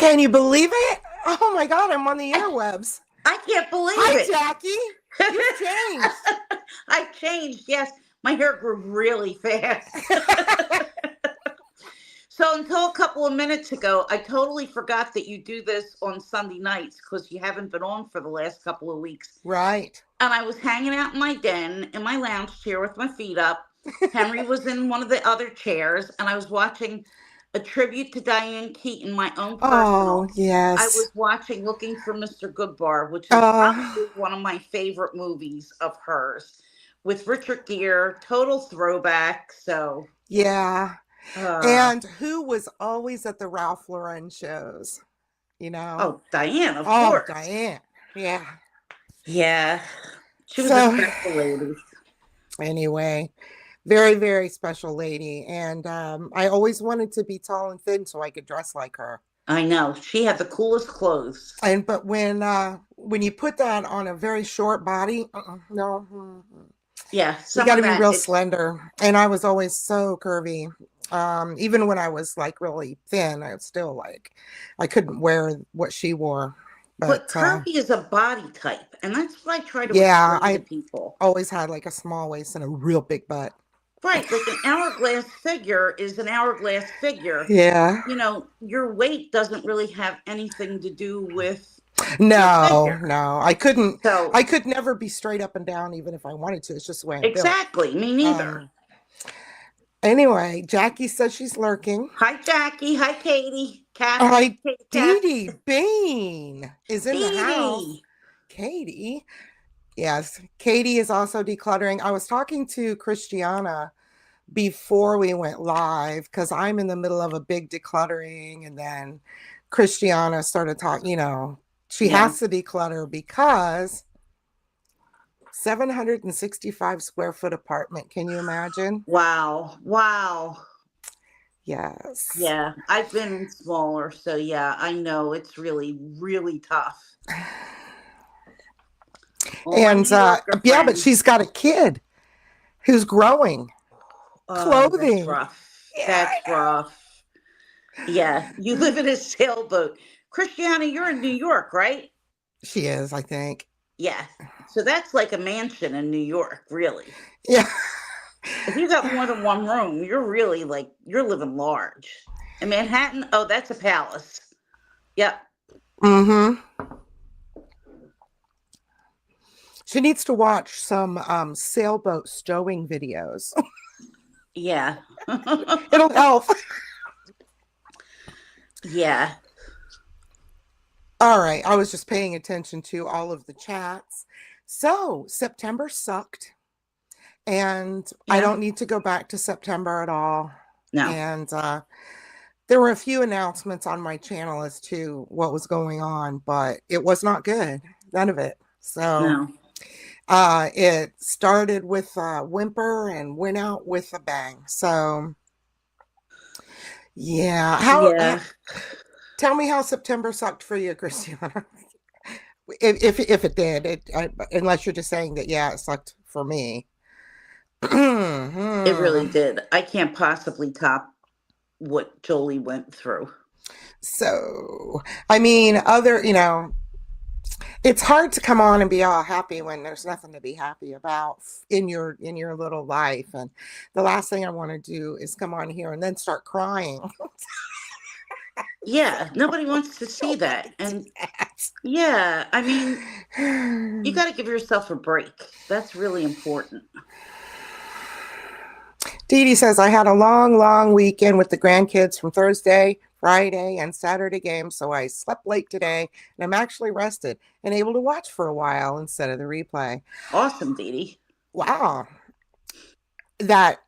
Can you believe it? Oh my God, I'm on the interwebs. I can't believe Hi, it. Jackie. You've changed. I changed. Yes, my hair grew really fast. So until a couple of minutes ago, I totally forgot that you do this on Sunday nights because you haven't been on for the last couple of weeks. Right. And I was hanging out in my den in my lounge chair with my feet up. Henry was in one of the other chairs, and I was watching a tribute to Diane Keaton, my own Oh, personal. I yes. was watching Looking for Mr. Goodbar, which is Uh, probably one of my favorite movies of hers, with Richard Gere, total throwback. So, yeah. uh, And who was always at the Ralph Lauren shows? You know? oh, Diane, of Oh, course. Diane. Yeah. Yeah, she was a So, special lady. anyway, very, very special lady. And I always wanted to be tall and thin so I could dress like her. I know. She had the coolest clothes. And but when you put that on a very short body, no, Yeah, you some got of to be that, real it's slender. And I was always so curvy. Even when I was like really thin, I was still like I couldn't wear what she wore. but But curvy is a body type, and that's what I try to yeah, explain to I people. always had like a small waist and a real big butt. Right, like an hourglass figure is an hourglass figure. Yeah. Your weight doesn't really have anything to do with your No, figure. no. So, I could never be straight up and down even if I wanted to. It's just the way I'm built. exactly, me neither. Um anyway, Jackie says she's lurking. Hi, Jackie. Hi, Katie. All Kathy. right, Dee Kathy. Bean is in the Dee house. Dee. Katie. Yes, Katie is also decluttering. I was talking to Christiana before we went live because I'm in the middle of a big decluttering, and then Christiana started talking, she Yeah. has to declutter because 765 square foot apartment. Can you imagine? Wow. Wow. Yes. Yeah, I've been smaller, so yeah, I know it's really, really tough. All my And New Yorker yeah, but friends. she's got a kid who's growing Oh, that's clothing. rough. Yeah, I That's rough. Yeah, you live in a sailboat. Christiana, you're in New York, right? she is, I think. Yeah. So that's like a mansion in New York, really. Yeah. If you got more than one room, you're really like, you're living large. In Manhattan, oh, that's a palace. Yep. Mm-hmm. She needs to watch some sailboat stowing videos. Yeah. It'll help. Yeah. All right. I was just paying attention to all of the chats. So September sucked. And I Yeah. don't need to go back to September at all. No. And there were a few announcements on my channel as to what was going on, but it was not good. None of it. So No. it started with a whimper and went out with a bang. So yeah. Yeah. Tell me how September sucked for you, Christiana. If it did, unless you're just saying that, yeah, it sucked for me. It really did. I can't possibly top what Jolie went through. So, I mean, it's hard to come on and be all happy when there's nothing to be happy about in your little life. And the last thing I want to do is come on here and then start crying. Yeah, nobody wants to see that. And yeah, I mean, you got to give yourself a break. That's really important. Dee Dee says, I had a long, long weekend with the grandkids from Thursday, Friday, and Saturday games, so I slept late today, and I'm actually rested and able to watch for a while instead of the replay. Awesome, Dee Dee. Wow. That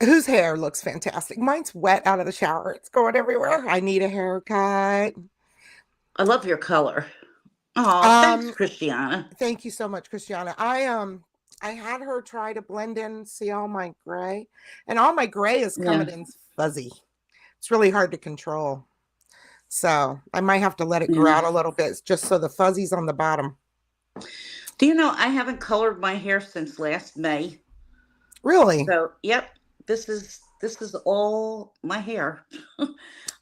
whose hair looks fantastic. Mine's wet out of the shower. It's going everywhere. I need a haircut. I love your color. Oh, thanks, Um, Christiana. Thank you so much, Christiana. I had her try to blend in, see all my gray, and all my gray is Yeah. coming in fuzzy. It's really hard to control. So I might have to let it grow Yeah. out a little bit just so the fuzzy's on the bottom. Do you know I haven't colored my hair since last May? Really? So, yep, this is all my hair. I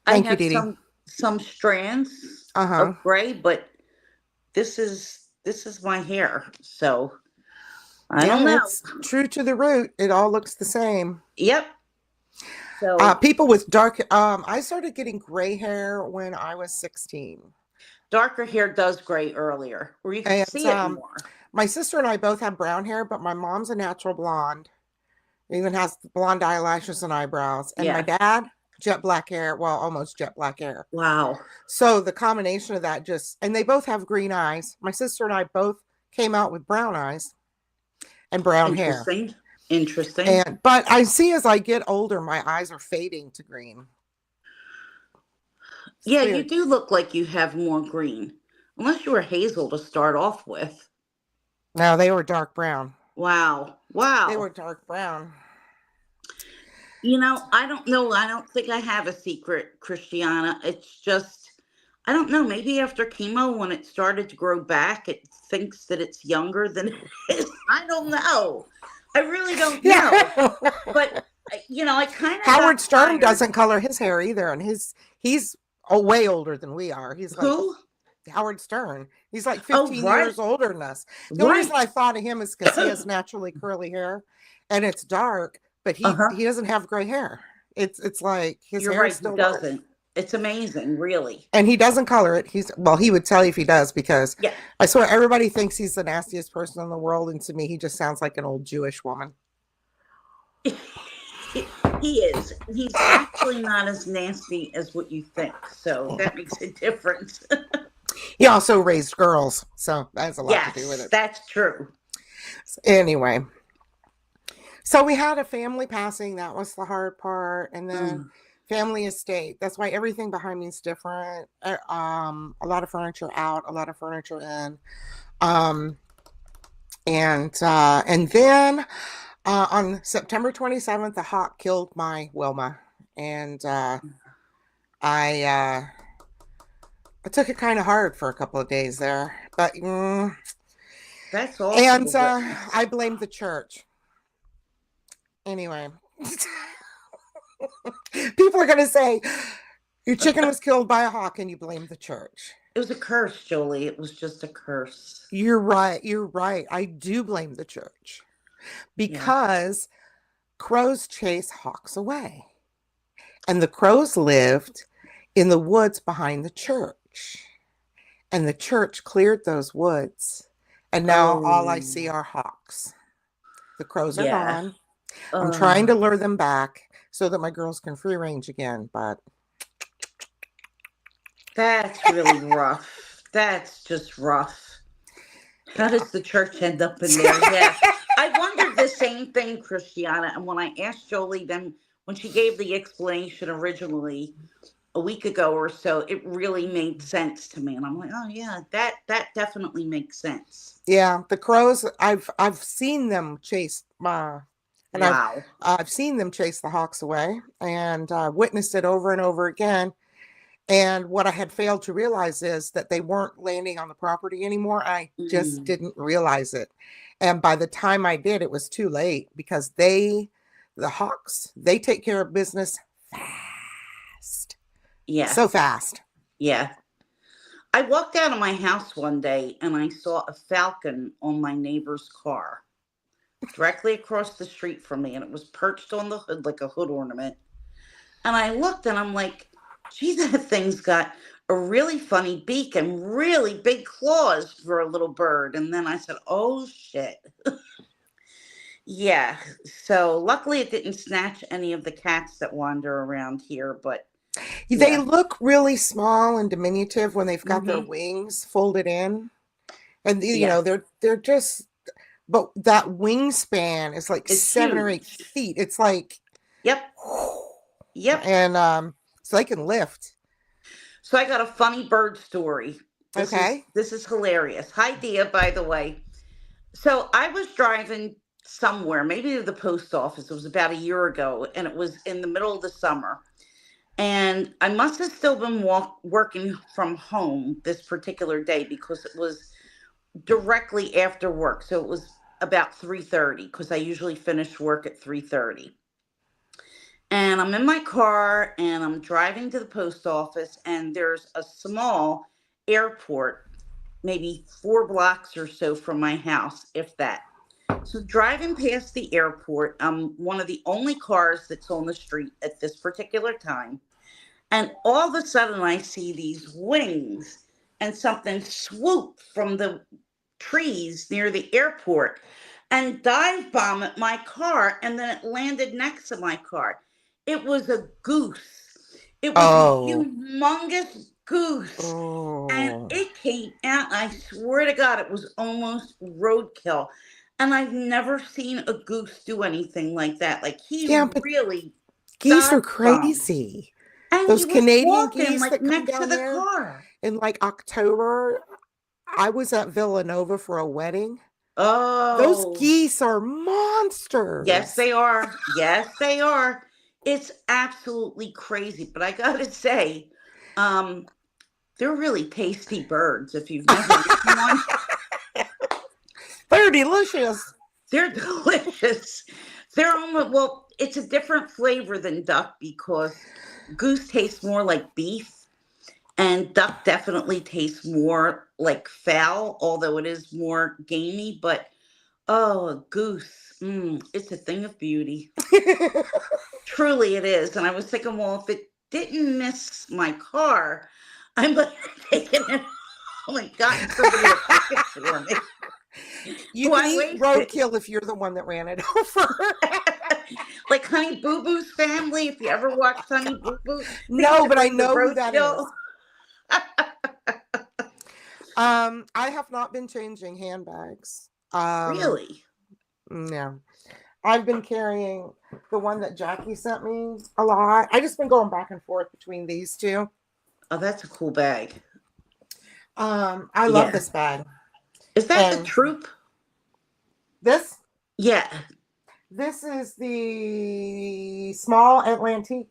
Thank you, have Dee Dee. some strands of Uh-huh. gray, but this is my hair. So I don't Yeah, know. it's true to the root. It all looks the same. Yep. So People with dark, I started getting gray hair when I was 16. darker hair does gray earlier, or you can And see it more. my sister and I both have brown hair, but my mom's a natural blonde. Even has blonde eyelashes and eyebrows. And my Yeah. dad, jet black hair, well, almost jet black hair. Wow. So the combination of that just, and they both have green eyes. My sister and I both came out with brown eyes and brown hair. Interesting. Interesting. And but I see as I get older, my eyes are fading to green. It's Yeah, you weird. do look like you have more green. Unless you were hazel to start off with. No, they were dark brown. Wow. They were Wow. dark brown. I don't know. I don't think I have a secret, Christiana. It's just, I don't know. Maybe after chemo, when it started to grow back, it thinks that it's younger than it is. I don't know. I really don't know. Yeah. But, I kind of got Howard Stern tired. doesn't color his hair either, and he's way older than we are. He's like Who? Howard Stern. He's like Oh, 15 right. years older than us. The only Right. reason I thought of him is because he has naturally curly hair and it's dark, but Uh-huh. he doesn't have gray hair. It's like his You're hair is right. He still dark. doesn't. It's amazing, really. And he doesn't color it. He would tell you if he does, because Yeah. I swear everybody thinks he's the nastiest person in the world, and to me he just sounds like an old Jewish woman. He is. He's actually not as nasty as what you think. So that makes a difference. He also raised girls, so that has a lot to do with Yes, it. that's true. Anyway, so we had a family passing. That was the hard part. And then Mm, family estate. That's why everything behind me is different. A lot of furniture out, a lot of furniture in. Um, and then on September 27th, the hawk killed my Wilma. And I I took it kind of hard for a couple of days there. But that's awful and to witness. I blamed the church. Anyway. People are going to say your chicken was killed by a hawk and you blame the church. It was a curse, Jolie. It was just a curse. You're right. You're right. I do blame the church Yeah. because crows chase hawks away. And the crows lived in the woods behind the church. And the church cleared those woods. And now all I Oh, see are hawks. The crows are yeah. gone. I'm trying to Uh, lure them back so that my girls can free range again, but that's really rough. That's just rough. How yeah. does the church end up in there? Yeah. I wondered the same thing, Christiana. And when I asked Jolie, then when she gave the explanation originally a week ago or so, it really made sense to me. And I'm like, oh yeah, that definitely makes sense. Yeah, the crows, I've seen them chase and Wow. I've seen them chase the hawks away, and witnessed it over and over again. And what I had failed to realize is that they weren't landing on the property anymore. I just Mm, didn't realize it. And by the time I did, it was too late because the hawks, they take care of business fast. yeah. So fast. Yeah. I walked out of my house one day and I saw a falcon on my neighbor's car directly across the street from me, and it was perched on the hood like a hood ornament. And I looked and I'm like, gee, that thing's got a really funny beak and really big claws for a little bird. And then I said, oh shit. Yeah. So luckily it didn't snatch any of the cats that wander around here, but They yeah. look really small and diminutive when they've got their Hmm. wings folded in. And Yeah. they're just, but that wingspan is like It's 7 or 8 feet. huge. It's like, Yep. Yep. and so they can lift. So I got a funny bird story. This is Okay. this is hilarious. Hi Dia, by the way. So I was driving somewhere, maybe to the post office. It was about a year ago, and it was in the middle of the summer. And I must have still been working from home this particular day because it was directly after work. So it was about 3:30 because I usually finish work at 3:30. And I'm in my car and I'm driving to the post office, and there's a small airport, maybe 4 blocks or so from my house, if that. So driving past the airport, I'm one of the only cars that's on the street at this particular time. And all of a sudden I see these wings and something swoop from the trees near the airport and dive bomb at my car, and then it landed next to my car. It was a goose. It was a Oh. humongous goose. And Oh. it came out, I swear to God, it was almost roadkill. And I've never seen a goose do anything like that. Like, he Yeah, but really geese are dive bombed. crazy. And Those he was Canadian walking geese like that come next to down the there car. in like October. I was at Villanova for a wedding. Those Oh, geese are yes, monsters. they are. Yes, they are. It's absolutely crazy. But I gotta say, um, they're really tasty birds if you've never eaten one. They're delicious. They're delicious. They're almost, well, it's a different flavor than duck because goose tastes more like beef, and duck definitely tastes more like fowl, although it is more gamey. But oh, a goose, it's a thing of beauty. Truly, it is. And I was thinking, well, if it didn't miss my car, I might have taken it home and gotten somebody to cook it for me. You can Why eat waste it? roadkill if you're the one that ran it over. Like Honey Boo Boo's family. If you ever watched Honey Boo Boo, they used No, to but I bring the know who that roadkill. is. I have not been changing handbags. Really? No. I've been carrying the one that Jackie sent me a lot. I just been going back and forth between these two. Oh, that's a cool bag. I love Yeah. this bag. Is that the And Troop? this Yeah. this is the small Atlantique,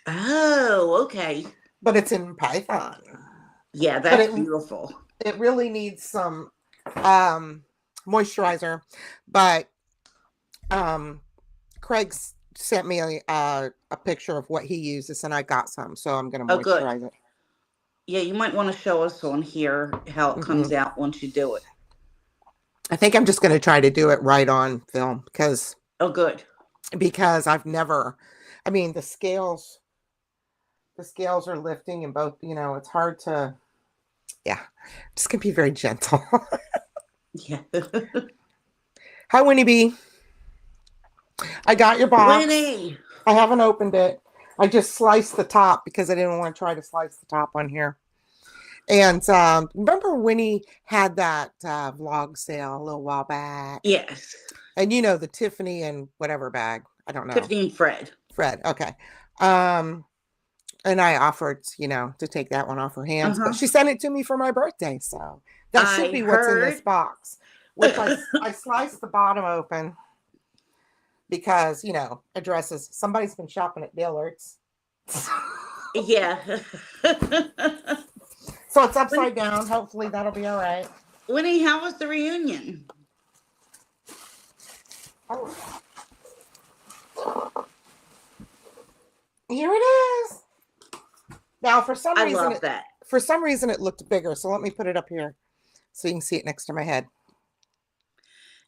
Oh, okay. but it's in Python. Yeah, But that's beautiful. it really needs some moisturizer. But Craig sent me a picture of what he uses, and I got some, so I'm going to Oh, good. moisturize it. Yeah, you might want to show us on here how it comes Mhm. out once you do it. I think I'm just going to try to do it right on film Oh, good. because I've never. I mean, the scales are lifting, and both. It's hard to. Yeah, just gonna be very gentle. Yeah. Hi, Winnie B. I got your box. Winnie. I haven't opened it. I just sliced the top because I didn't want to try to slice the top on here. And remember Winnie had that vlog sale a little while back? Yes. And the Tiffany and whatever bag. I don't know. Tiffany and Fred. Fred. Okay. And I offered, to take that one off her hands, but she sent it to me for my birthday. So that should be what's in this box, which I sliced the bottom open because, addresses. Somebody's been shopping at Dillard's. Yeah. So it's upside down. Hopefully that'll be all right. Winnie, how was the reunion? Oh. Here it is. Now, for some reason it looked bigger. So let me put it up here so you can see it next to my head.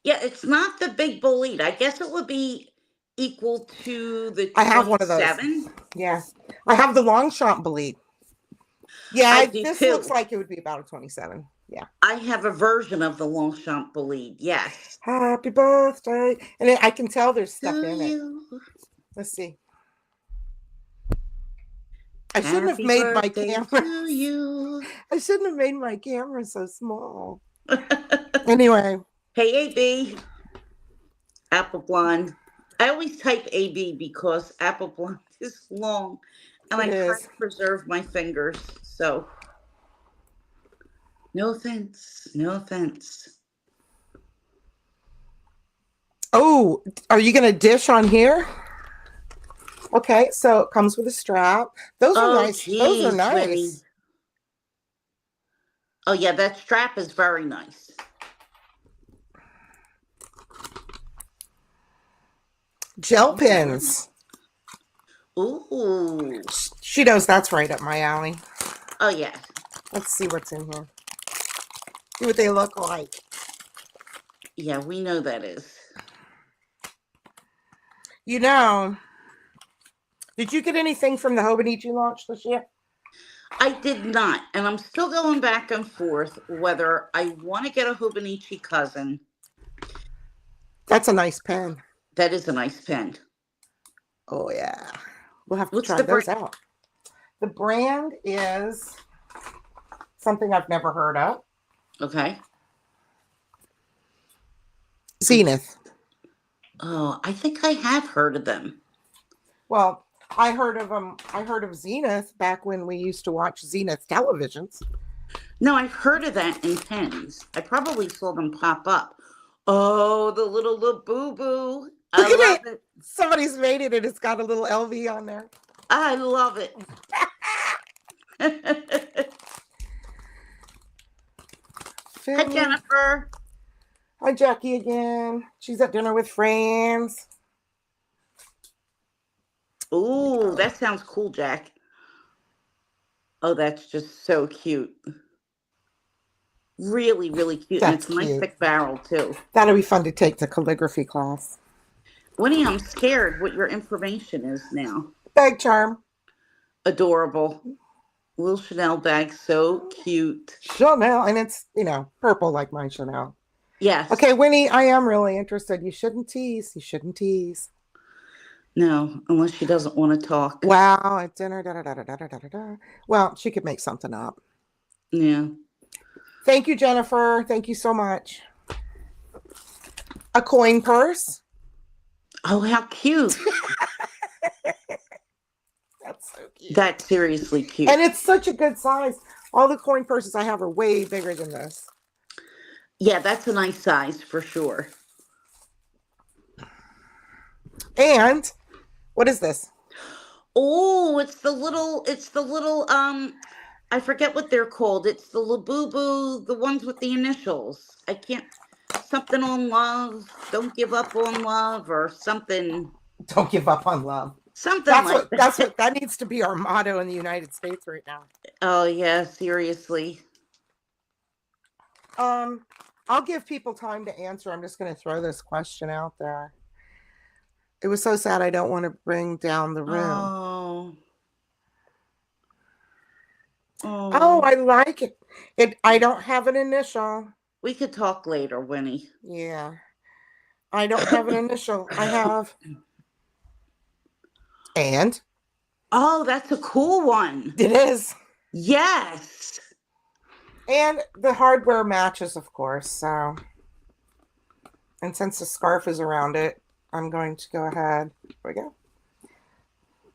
Yeah, it's not the big bolide. I guess it would be equal to the 27. I have one of those. Yeah. I have the Longchamp bolide. Yeah, this looks like it would be about a 27. Yeah. I have a version of the Longchamp bolide. Yes. Happy birthday. And I can tell there's stuff in it. Let's see. I shouldn't have made my camera. I shouldn't have made my camera so small. Anyway. Hey, AB. Apple Blonde. I always type AB because Apple Blonde is long, and I try to preserve my fingers. So, no offense. No offense. Oh, are you going to dish on here? Okay, so it comes with a strap. Those are nice. Geez, those are nice. Winnie. Oh, yeah, that strap is very nice. Gel pins. Ooh. She knows that's right up my alley. Oh yeah. Let's see what's in here. See what they look like. Yeah, we know that is. You know, did you get anything from the Hobonichi launch this year? I did not, and I'm still going back and forth whether I want to get a Hobonichi cousin. That's a nice pen. That is a nice pen. Oh yeah. We'll have to What's try the those brand? out. The brand is something I've never heard of. Okay. Zenith. Oh, I think I have heard of them. Well, I heard of them. I heard of Zenith back when we used to watch Zenith televisions. No, I've heard of that in pens. I probably saw them pop up. Oh, the little Labubu. I Look at love it. it. Somebody's made it and it's got a little LV on there. I love it. Hi, Jennifer. Hi, Jackie again. She's at dinner with friends. Ooh, that sounds cool, Jack. Oh, that's just so cute. Really, really cute. And That's it's a nice cute. thick barrel, too. That'll be fun to take to calligraphy class. Winnie, I'm scared what your information is now. Bag charm. Adorable. Little Chanel bag, so cute. Chanel. And it's, purple like my Chanel. Yes. Okay, Winnie, I am really interested. You shouldn't tease. You shouldn't tease. No, unless she doesn't want to talk. Wow, at dinner. Da, da, da, da, da, da, da. Well, she could make something up. Yeah. Thank you, Jennifer. Thank you so much. A coin purse. Oh, how cute. That's so cute. That's seriously cute. And it's such a good size. All the coin purses I have are way bigger than this. Yeah, that's a nice size for sure. And what is this? Oh, it's the little, I forget what they're called. It's the Labubu, the ones with the initials. I can't, something on love, don't give up on love, or something. Don't give up on love. Something like that. That needs to be our motto in the United States right now. Oh yeah, seriously. I'll give people time to answer. I'm just going to throw this question out there. It was so sad. I don't want to bring down the room. Oh, I like it. I don't have an initial. We could talk later, Winnie. Yeah. I don't have an initial. I have. And? Oh, that's a cool one. It is. Yes. And the hardware matches, of course. So, and since the scarf is around it, I'm going to go ahead. Here we go.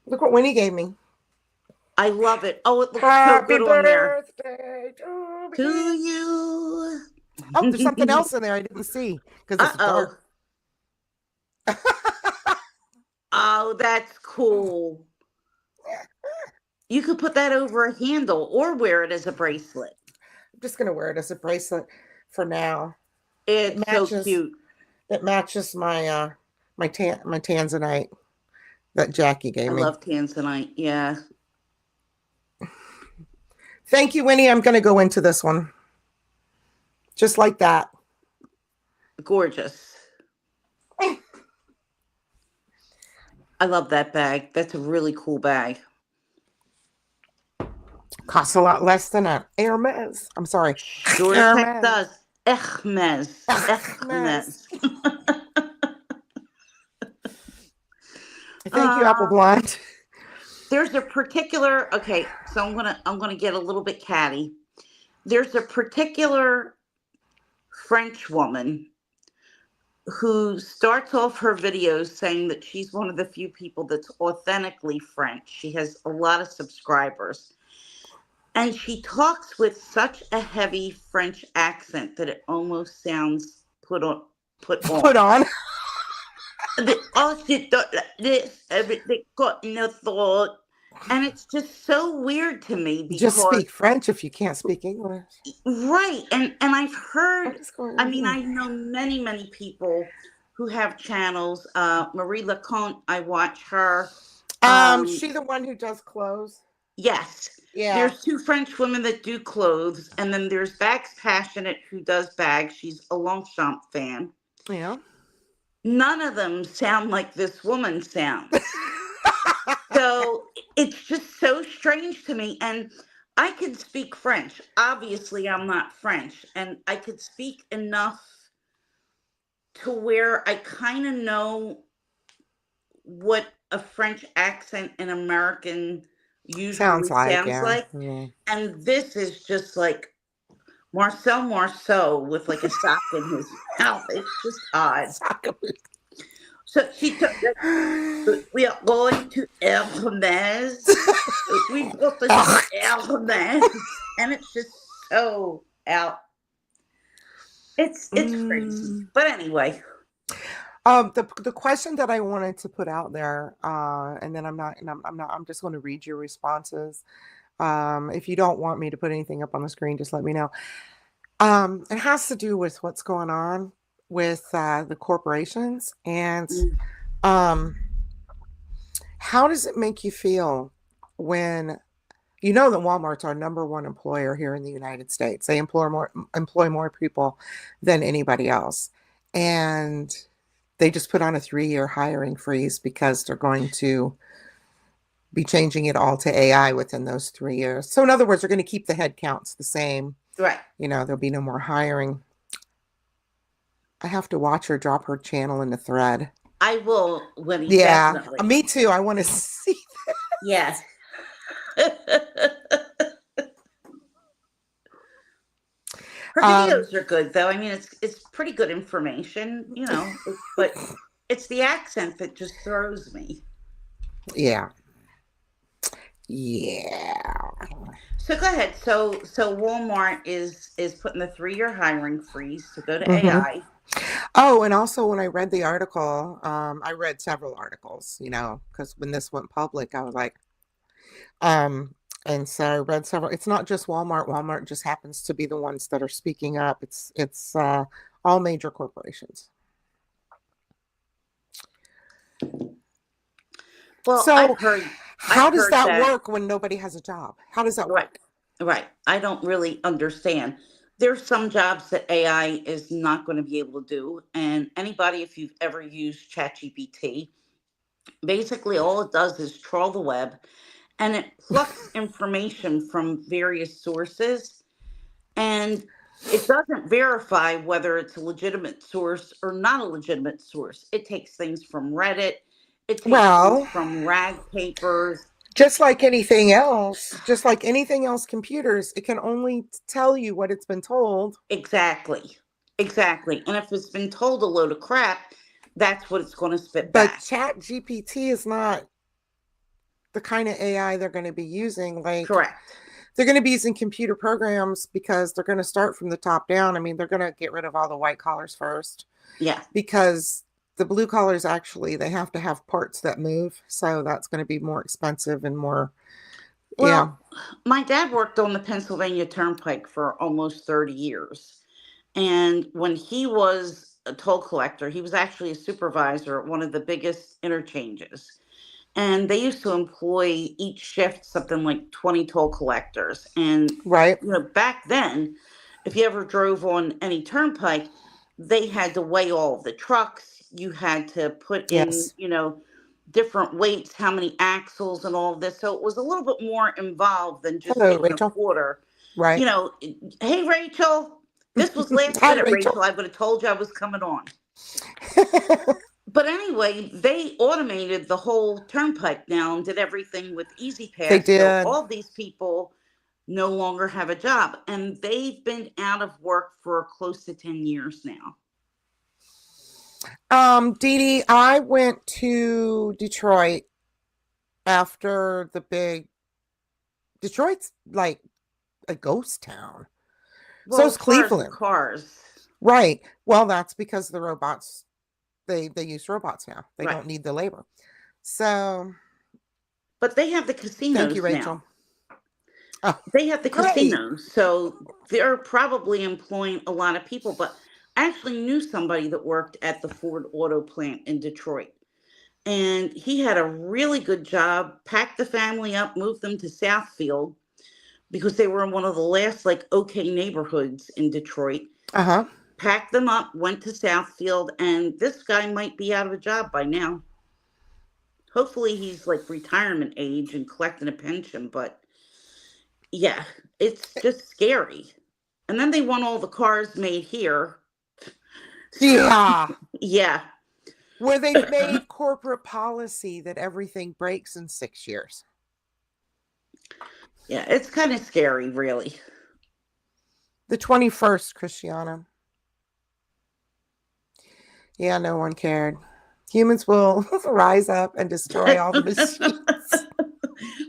Look what Winnie gave me. I love it. Oh, it looks Happy so good on there. birthday To you. Oh, there's something else in there I didn't see because it's dark. Oh, that's cool. You could put that over a handle or wear it as a bracelet. I'm just gonna wear it as a bracelet for now. It's so cute. It matches my my tanzanite that Jackie gave me. I love tanzanite. Yeah. Thank you, Winnie. I'm gonna go into this one. Just like that. Gorgeous. I love that bag. That's a really cool bag. Costs a lot less than an Hermes. I'm sorry. Sure as heck does. Hermes. Hermes. Thank you, Apple Blonde. There's a particular, okay, so I'm gonna get a little bit catty. There's a particular French woman who starts off her videos saying that she's one of the few people that's authentically French. She has a lot of subscribers. And she talks with such a heavy French accent that it almost sounds put on. Put on. Everything got no thought. And it's just so weird to me because just speak French if you can't speak English. Right. And I've heard, I mean, I know many people who have channels. Marie Leconte, I watch her. Um, She the one who does clothes? yes, Yeah. there's two French women that do clothes, and then there's Bags Passionate who does bags. She's a Longchamp fan. Yeah. None of them sound like this woman sounds. So it's just so strange to me. And I can speak French. Obviously, I'm not French, and I could speak enough to where I kind of know what a French accent in American Sounds usually like, sounds yeah. like. Yeah. And this is just like Marcel Marceau with like a sock in his mouth. It's just odd. So she took we are going to Hermes. We've got to see Hermes. And it's just so out. It's crazy. Mm. But anyway, The question that I wanted to put out there, and then I'm just going to read your responses. If you don't want me to put anything up on the screen, just let me know. It has to do with what's going on with the corporations, and mm, um, how does it make you feel when you know that Walmart's our number one employer here in the United States? They employ more people than anybody else, and they just put on a 3-year hiring freeze because they're going to be changing it all to AI within those 3 years. So in other words, they're going to keep the head counts the same. right. There'll be no more hiring. I have to watch her drop her channel in the thread. I will, Winnie, Yeah, definitely. me too. I want to see. Yes. Her videos are good, though. I mean, it's pretty good information, but it's the accent that just throws me. Yeah. Yeah. So go ahead. So Walmart is putting the 3-year hiring freeze to go to Mhm. AI. Oh, and also when I read the article, I read several articles, because when this went public, I was like, and so I read several. It's not just Walmart. Walmart just happens to be the ones that are speaking up. It's all major corporations. Well, So how does heard that that. work when nobody has a job? How does that Right, work? right. I don't really understand. There's some jobs that AI is not going to be able to do, and anybody, if you've ever used ChatGPT, basically all it does is trawl the web and it plucks information from various sources, and it doesn't verify whether it's a legitimate source or not a legitimate source. It takes things from Reddit, it takes things Well, from rag papers. just like anything else, computers, it can only tell you what it's been told. Exactly. Exactly. And if it's been told a load of crap, that's what it's going to spit But back. Chat GPT is not the kind of AI they're going to be using. Like, Correct. they're going to be using computer programs because they're going to start from the top down. I mean, they're going to get rid of all the white collars first Yeah. because the blue collars actually, they have to have parts that move. So that's going to be more expensive and more, yeah. Well, my dad worked on the Pennsylvania Turnpike for almost 30 years. And when he was a toll collector, he was actually a supervisor at one of the biggest interchanges. And they used to employ each shift something like 20 toll collectors. And, Right. back then, if you ever drove on any turnpike, they had to weigh all of the trucks. You had to put in, Yes. different weights, how many axles and all of this. So it was a little bit more involved than just Hello, taking a Rachel. quarter. Right. Hey, Rachel, this was last Hi, minute, Rachel. Rachel. I would have told you I was coming on. But anyway, they automated the whole turnpike now and did everything with Easy They Pass. So did. all these people no longer have a job, and they've been out of work for close to 10 years now. Dee Dee, I went to Detroit after the big Detroit's like a ghost town. So Well, is as far as the Cleveland. cars, Right. Well, that's because the robots, they use robots now. They right. don't need the labor. So But they have the thank you, casinos now. Rachel. Oh, They have the great. casinos, so they're probably employing a lot of people. But I actually knew somebody that worked at the Ford auto plant in Detroit. And he had a really good job, packed the family up, moved them to Southfield because they were in one of the last like okay neighborhoods in Detroit. Uh-huh. Packed them up, went to Southfield, and this guy might be out of a job by now. Hopefully he's like retirement age and collecting a pension, but yeah, it's just scary. And then they want all the cars made here. So Yeah. yeah, Where they've made corporate policy that everything breaks in 6 years. yeah, it's kind of scary, really. The 21st, Christiana. Yeah, no one cared. Humans will rise up and destroy all the machines.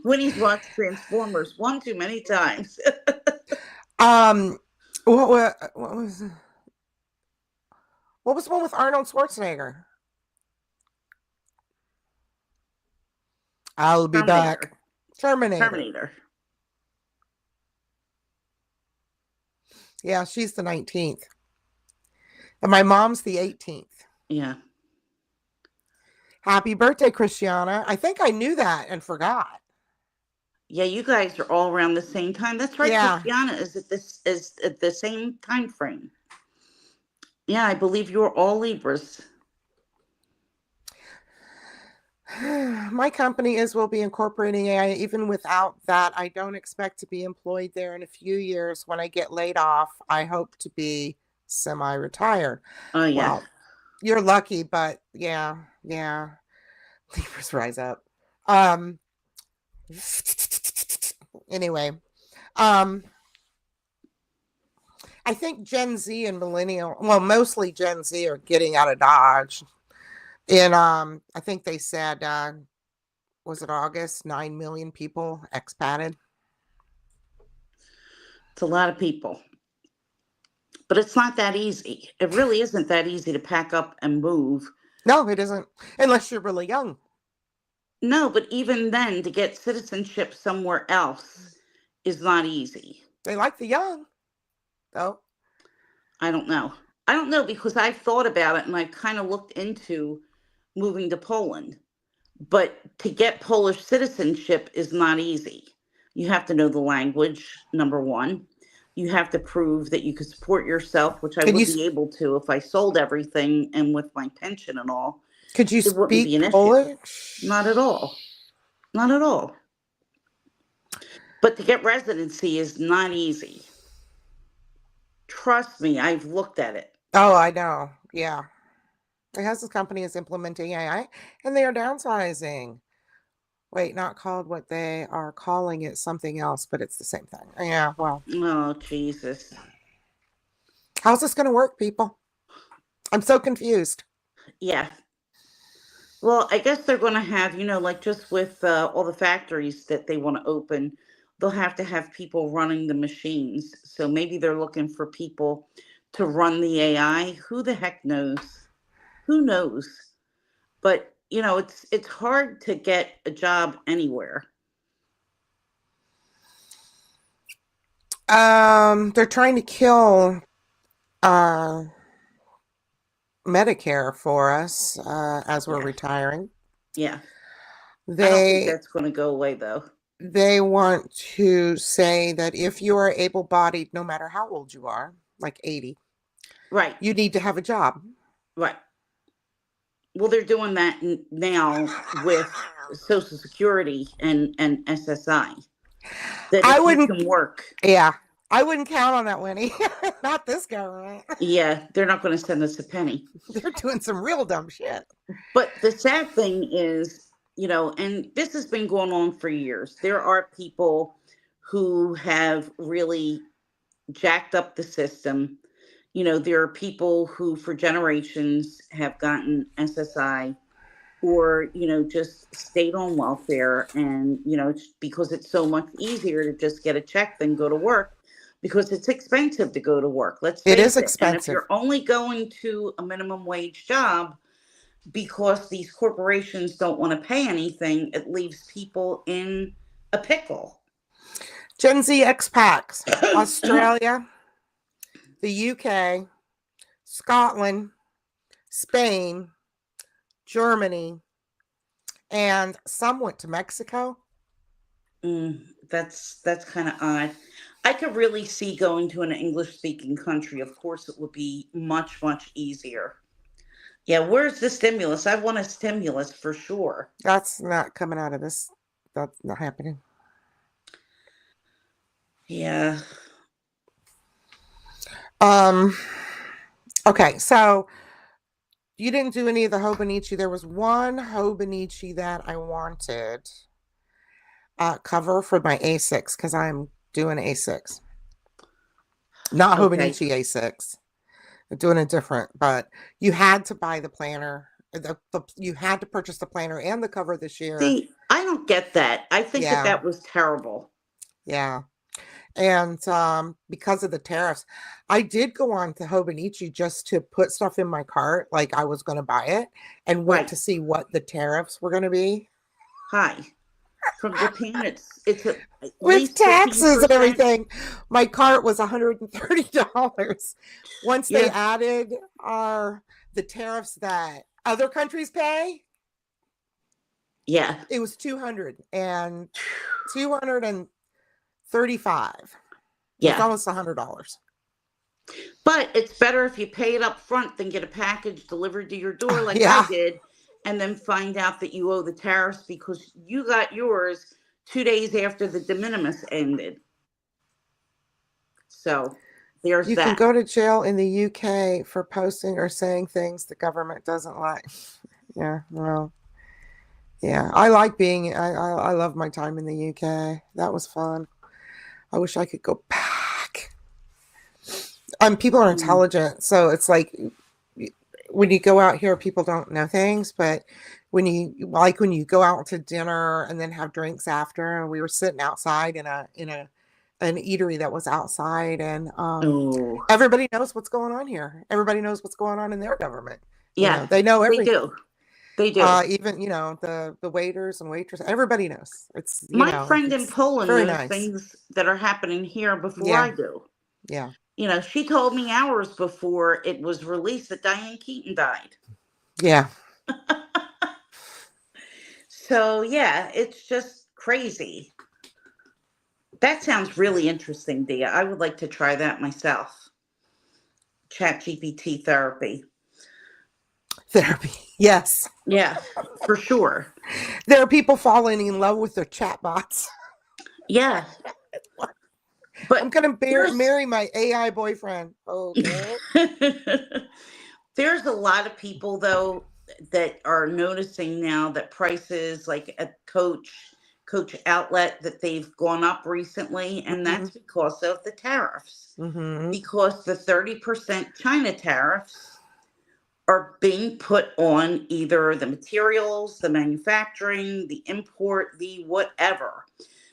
Winnie's watched Transformers one too many times. What was the one with Arnold Schwarzenegger? I'll be back. Terminator. Yeah, she's the 19th. And my mom's the 18th. Yeah. Happy birthday, Christiana. I think I knew that and forgot. Yeah, you guys are all around the same time. That's right. Yeah. Christiana is at the same time frame. Yeah, I believe you're all Libras. My company will be incorporating AI. Even without that, I don't expect to be employed there in a few years. When I get laid off, I hope to be semi-retired. Oh yeah. Well, you're lucky, but yeah. Libras rise up. Anyway, I think Gen Z and millennial, well, mostly Gen Z are getting out of Dodge. And I think they said, was it August? 9 million people expated. It's a lot of people. But it's not that easy. It really isn't that easy to pack up and move. No, it isn't. Unless you're really young. No, but even then, to get citizenship somewhere else is not easy. They like the young, though. I don't know. I don't know because I've thought about it and I've kind of looked into moving to Poland. But to get Polish citizenship is not easy. You have to know the language, number one. You have to prove that you could support yourself, which I Could would you be able to if I sold everything and with my pension and all. Could you It wouldn't be speak an issue. Polish? Not at all. Not at all. But to get residency is not easy. Trust me, I've looked at it. Oh, I know. Yeah. My husband's company is implementing AI and they are downsizing. Wait, not called what they are calling it something else, but it's the same thing. Yeah, well. Oh, Jesus. How's this going to work, people? I'm so confused. Yeah. Well, I guess they're going to have, like just with all the factories that they want to open, they'll have to have people running the machines. So maybe they're looking for people to run the AI. Who the heck knows? Who knows? But, it's hard to get a job anywhere. They're trying to kill Medicare for us as we're retiring. Yeah. I don't think that's going to go away, though. They want to say that if you are able-bodied, no matter how old you are, like 80, right, you need to have a job. Right. Well, they're doing that now with Social Security and SSI. That I if wouldn't you can work. Yeah, I wouldn't count on that, Winnie. Not this government. Yeah, they're not going to send us a penny. They're doing some real dumb shit. But the sad thing is, and this has been going on for years. There are people who have really jacked up the system. There are people who for generations have gotten SSI or, just stayed on welfare. And, because it's so much easier to just get a check than go to work because it's expensive to go to work. Let's face it. It is expensive. And if expensive. you're only going to a minimum wage job because these corporations don't want to pay anything, it leaves people in a pickle. Gen Z expats, Australia, the UK, Scotland, Spain, Germany, and some went to Mexico. That's kind of odd. I could really see going to an English speaking country. Of course, it would be much, much easier. Yeah, where's the stimulus? I want a stimulus for sure. That's not coming out of this. That's not happening. Yeah. Um. Okay, so you didn't do any of the Hobonichi. There was one Hobonichi that I wanted cover for my A6 because I'm doing A6. Not Okay. Hobonichi A6. I'm doing it different, but you had to buy the planner. You had to purchase the planner and the cover this year. See, I don't get that. I think that Yeah, that was terrible. yeah. And because of the tariffs, I did go on to Hobonichi just to put stuff in my cart, like I was going to buy it, and went Right. to see what the tariffs were going to be Hi. From Japan, it's at with least taxes and 15%. everything. My cart was $130. Once they Yeah. added the tariffs that other countries pay, Yeah. it was 235. So it's Yeah. almost $100. But it's better if you pay it up front than get a package delivered to your door like I Yeah, did and then find out that you owe the tariffs because you got yours 2 days after the de minimis ended. So there's you can that. go to jail in the UK for posting or saying things the government doesn't like. Yeah, well, yeah. I love my time in the UK. That was fun. I wish I could go back. People are Mm. intelligent, so it's like when you go out here, people don't know things, but when you go out to dinner and then have drinks after, and we were sitting outside in a an eatery that was outside, and Oh, everybody knows what's going on here. Everybody knows what's going on in their government. yeah, They know they everything. do. They do. Even the waiters and waitresses, everybody knows. My friend in It's Poland very knows nice. things that are happening here before Yeah, I do. yeah, She told me hours before it was released that Diane Keaton died. yeah. So, yeah, it's just crazy. That sounds really interesting, Dia. I would like to try that myself. Chat GPT therapy. Therapy. Yes, Yeah, for sure. there are people falling in love with their chatbots. Yeah. I'm But gonna there's marry my AI boyfriend. Okay. there's a lot of people though that are noticing now that prices like at Coach outlet that they've gone up recently, and Mm-hmm. that's because of the tariffs. Mm-hmm. Because the 30% China tariffs are being put on either the materials, the manufacturing, the import, the whatever.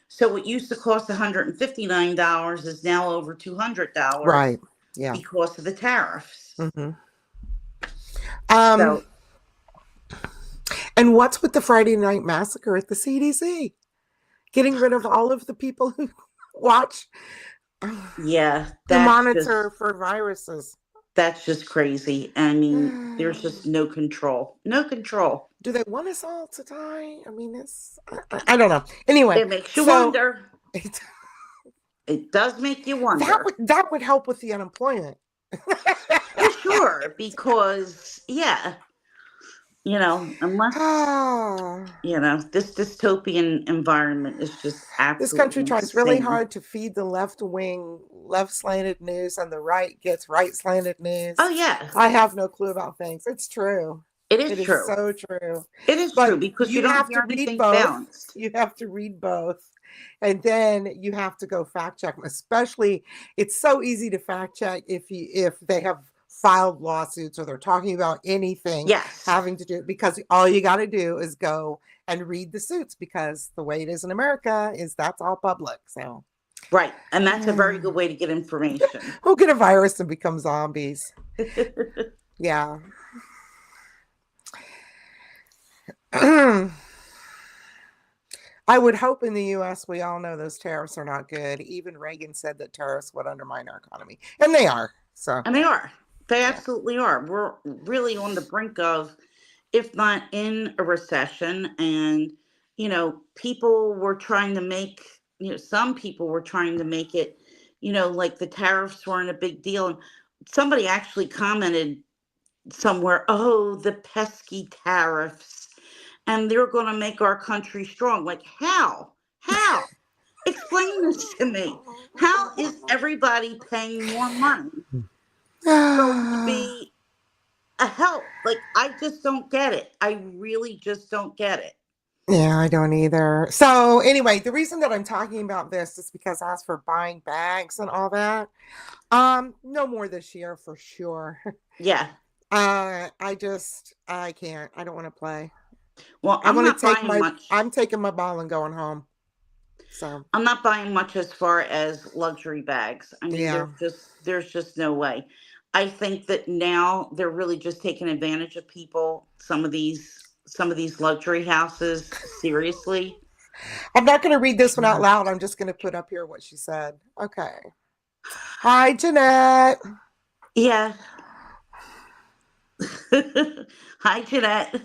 So what used to cost $159 is now over $200 Right. Yeah. because of the tariffs. Mm-hmm. Um, So and what's with the Friday Night Massacre at the CDC? Getting rid of all of the people who watch, yeah, who monitor for viruses. that's just crazy. I mean, there's just no control. No control. Do they want us all to die? I mean, I don't know. Anyway, It makes you so wonder. It does make you wonder. that would help with the unemployment. For sure, because yeah, unless this dystopian environment is just This country absolutely tries really insane. hard to feed the left wing left slanted news, and the right gets right slanted news. Oh yeah, I have no clue about things. It's true. it is It is true. so true. It is But true because you you don't have to hear read anything both. balanced. You have to read both. And then you have to go fact check them. Especially, it's so easy to fact check if they have filed lawsuits or they're talking about anything Yes. having to do, because all you got to do is go and read the suits, because the way it is in America is that's all public. So Right. And that's a very good way to get information. we'll get a virus and become zombies. Yeah. I would hope in the US, we all know those tariffs are not good. Even Reagan said that tariffs would undermine our economy. And they are. So And they are. They absolutely are. We're really on the brink of if not in a recession. And, people were trying to make, some people were trying to make it, like the tariffs weren't a big deal. And somebody actually commented somewhere, oh, the pesky tariffs, and they're going to make our country strong. Like, how? How? Explain this to me. How is everybody paying more money going to be a help? Like, I just don't get it. I really just don't get it. Yeah, I don't either. So anyway, the reason that I'm talking about this is because as for buying bags and all that, no more this year for sure. Yeah. I can't. I don't want to play. Well, I want to take I'm taking my ball and going home. So I'm not buying much as far as luxury bags. I mean, yeah. there's just no way. I think that now they're really just taking advantage of people. Some of these luxury houses, seriously. I'm not going to read this one out loud. I'm just going to put up here what she said. Okay. Hi, Jeanette. Yeah. Hi, Jeanette.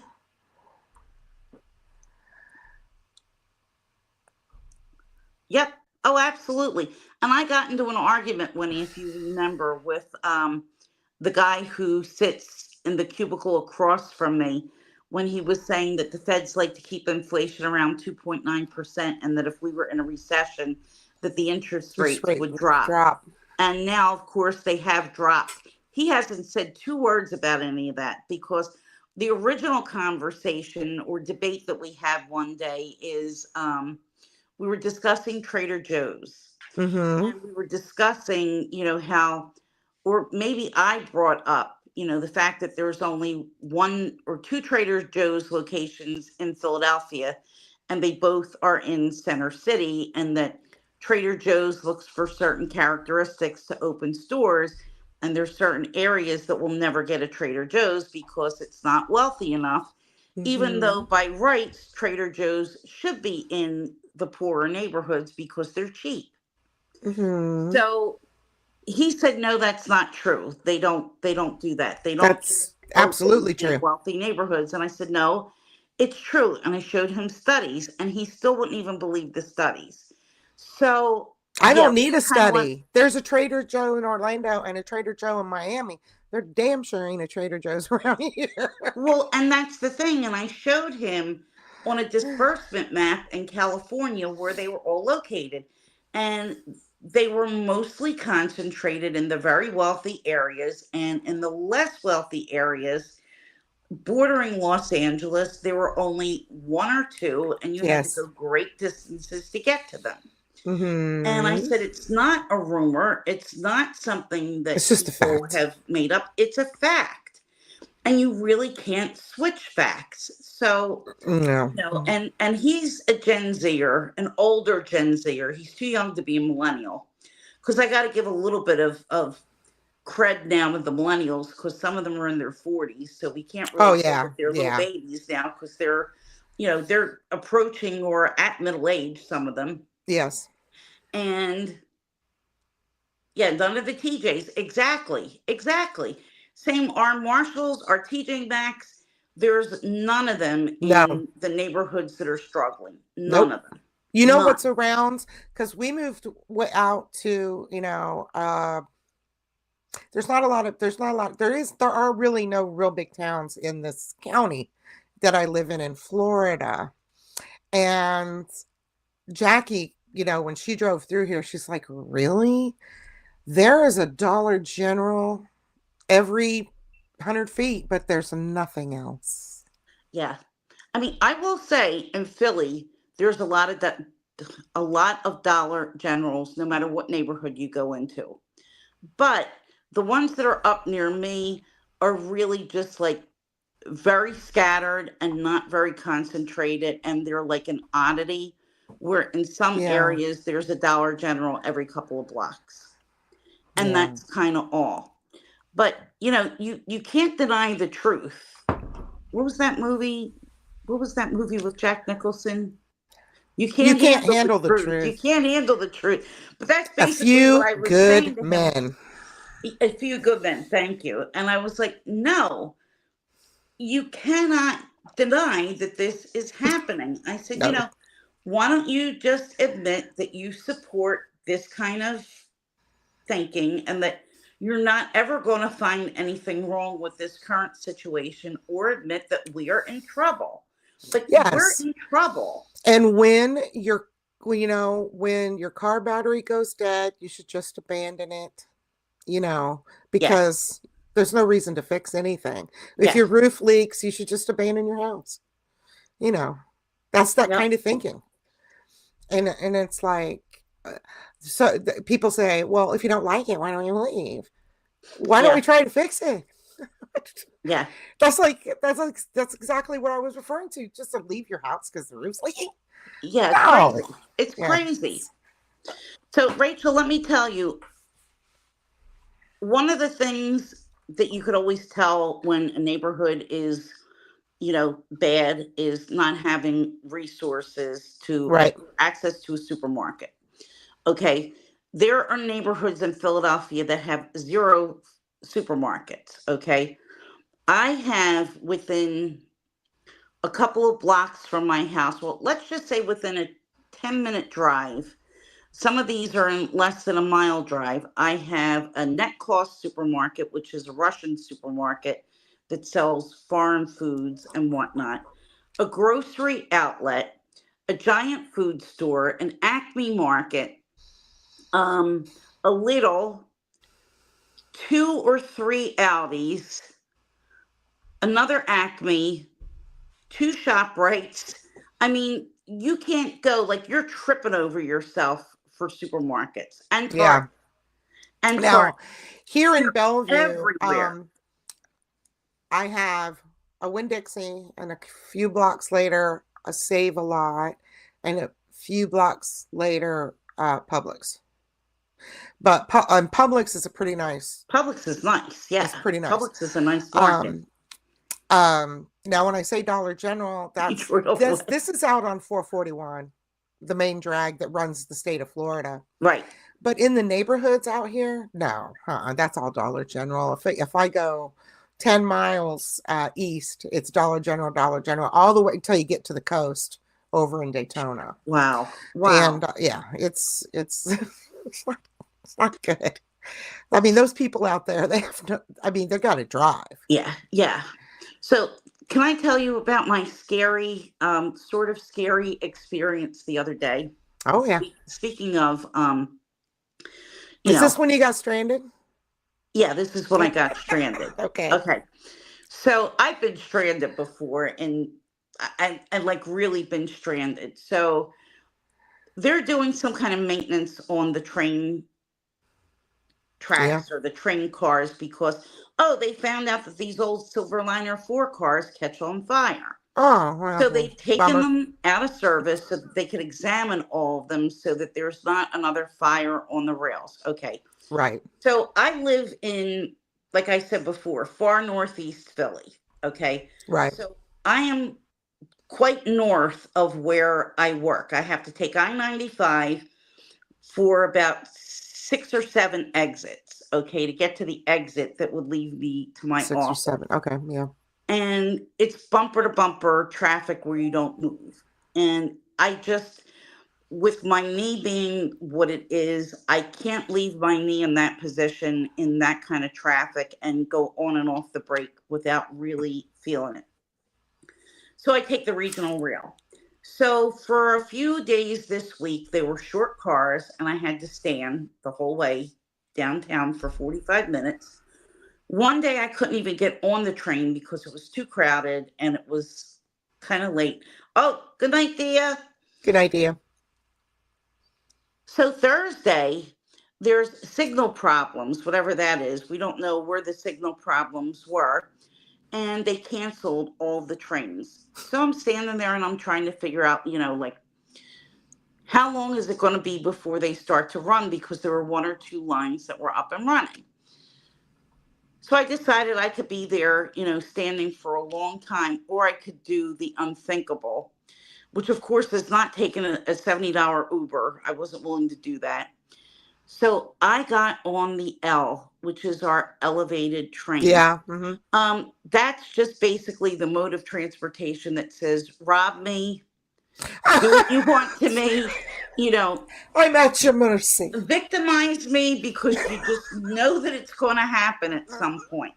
Yep. Oh, absolutely. And I got into an argument, Winnie, if you remember, with the guy who sits in the cubicle across from me when he was saying that the feds like to keep inflation around 2.9%, and that if we were in a recession, that the interest rates would drop. And now, of course, they have dropped. He hasn't said two words about any of that, because the original conversation or debate that we had one day is we were discussing Trader Joe's. Mm-hmm. And we were discussing, how, or maybe I brought up, the fact that there's only one or two Trader Joe's locations in Philadelphia, and they both are in Center City, and that Trader Joe's looks for certain characteristics to open stores. And there's certain areas that will never get a Trader Joe's because it's not wealthy enough, even though by rights, Trader Joe's should be in the poorer neighborhoods because they're cheap. Mm-hmm. So he said, no, that's not true. They don't do that. They don't. That's absolutely true. In wealthy neighborhoods. And I said, no, it's true. And I showed him studies, and he still wouldn't even believe the studies. So I don't need a study. There's a Trader Joe in Orlando and a Trader Joe in Miami. They're damn sure ain't a Trader Joe's around here. Well, and that's the thing. And I showed him on a disbursement map in California where they were all located. And they were mostly concentrated in the very wealthy areas, and in the less wealthy areas bordering Los Angeles, there were only one or two, and you had to go great distances to get to them. Mm-hmm. And I said, it's not a rumor. It's not something that it's just people have made up. It's a fact. And you really can't switch facts. So, no. And he's a Gen Zer, an older Gen Zer. He's too young to be a millennial. Because I got to give a little bit of cred now with the millennials, because some of them are in their 40s. So we can't really say that they're little babies now, because they're approaching or at middle age, some of them. Yes. And yeah, none of the TJs. Exactly. Same our Marshalls, our TJ Maxx. There's none of them in the neighborhoods that are struggling. None of them. You know what's around? Because we moved out to, there are really no real big towns in this county that I live in Florida. And Jackie, when she drove through here, she's like, really? There is a Dollar General every 100 feet, but there's nothing else. Yeah. I mean, I will say in Philly, there's a lot of Dollar Generals, no matter what neighborhood you go into. But the ones that are up near me are really just like very scattered and not very concentrated. And they're like an oddity, where in some areas there's a Dollar General every couple of blocks. And that's kind of all. But, you can't deny the truth. What was that movie with Jack Nicholson? You can't handle the truth. You can't handle the truth. But that's basically what I was saying to him. A few good men, thank you. And I was like, no, you cannot deny that this is happening. I said, No. why don't you just admit that you support this kind of thinking and that you're not ever going to find anything wrong with this current situation, or admit that we are in trouble. Like, we're Yes. in trouble. And when when your car battery goes dead, you should just abandon it, Yes. because there's no reason to fix anything. If your Yes. roof leaks, you should just abandon your house. You know, that's that Yep. kind of thinking. And it's like, so people say, well, if you don't like it, why don't you leave? Why don't we Yeah. try to fix it? Yeah. That's exactly what I was referring to. Just to leave your house because the roof's leaking. Yeah. It's No. crazy. It's Yeah. crazy. So, Rachel, let me tell you, one of the things that you could always tell when a neighborhood is, bad, is not having resources to Right. access to a supermarket. Okay. There are neighborhoods in Philadelphia that have zero supermarkets. Okay. I have, within a couple of blocks from my house, well, let's just say within a 10-minute drive, some of these are in less than a mile drive. I have a Net Cost supermarket, which is a Russian supermarket that sells foreign foods and whatnot, a grocery outlet, a giant food store, an Acme Market, a Lidl, 2 or 3 Aldis, another Acme, 2 ShopRites. I mean, you can't go, like, you're tripping over yourself for supermarkets and Yeah. Target and Now, Target. here in They're Bellevue, everywhere. I have a Winn-Dixie, and a few blocks later, a Save a Lot, and a few blocks later, Publix. But Publix is a pretty nice. Publix is nice. Yeah. It's pretty nice. Publix is a nice market. Now when I say Dollar General, this is out on 441, the main drag that runs the state of Florida. Right. But in the neighborhoods out here, no, that's all Dollar General. If I go 10 miles east, it's Dollar General, all the way until you get to the coast over in Daytona. Wow. And yeah, it's it's not good. I mean, those people out there, they got to drive. Yeah. Yeah. So, can I tell you about my scary, sort of scary experience the other day? Oh yeah. Speaking of, Is this when you got stranded? Yeah, this is when I got stranded. Okay. Okay. So I've been stranded before, and like really been stranded. So they're doing some kind of maintenance on the train tracks or the train cars because, they found out that these old Silverliner 4 cars catch on fire. Oh, well, so they've taken them out of service so that they could examine all of them so that there's not another fire on the rails. Okay. Right. So I live in, like I said before, far northeast Philly. Okay. Right. So I am quite north of where I work. I have to take I-95 for about 6 or 7 exits, okay, to get to the exit that would lead me to my 6 office. or 7. Okay. Yeah. And it's bumper to bumper traffic where you don't move. And I just, with my knee being what it is, I can't leave my knee in that position in that kind of traffic and go on and off the brake without really feeling it. So I take the regional rail. So for a few days this week, they were short cars, and I had to stand the whole way downtown for 45 minutes. One day I couldn't even get on the train because it was too crowded and it was kind of late. Oh, good night, Thea. Good idea. So Thursday, there's signal problems, whatever that is. We don't know where the signal problems were. And they canceled all the trains. So I'm standing there and I'm trying to figure out, like, how long is it going to be before they start to run? Because there were 1 or 2 lines that were up and running. So I decided I could be there, standing for a long time, or I could do the unthinkable, which of course is not taking a $70 Uber. I wasn't willing to do that. So I got on the L, which is our elevated train. Yeah. Hmm. That's just basically the mode of transportation that says, rob me, do what you want to me, you know, I'm at your mercy. victimize me because you just know that it's going to happen at some point.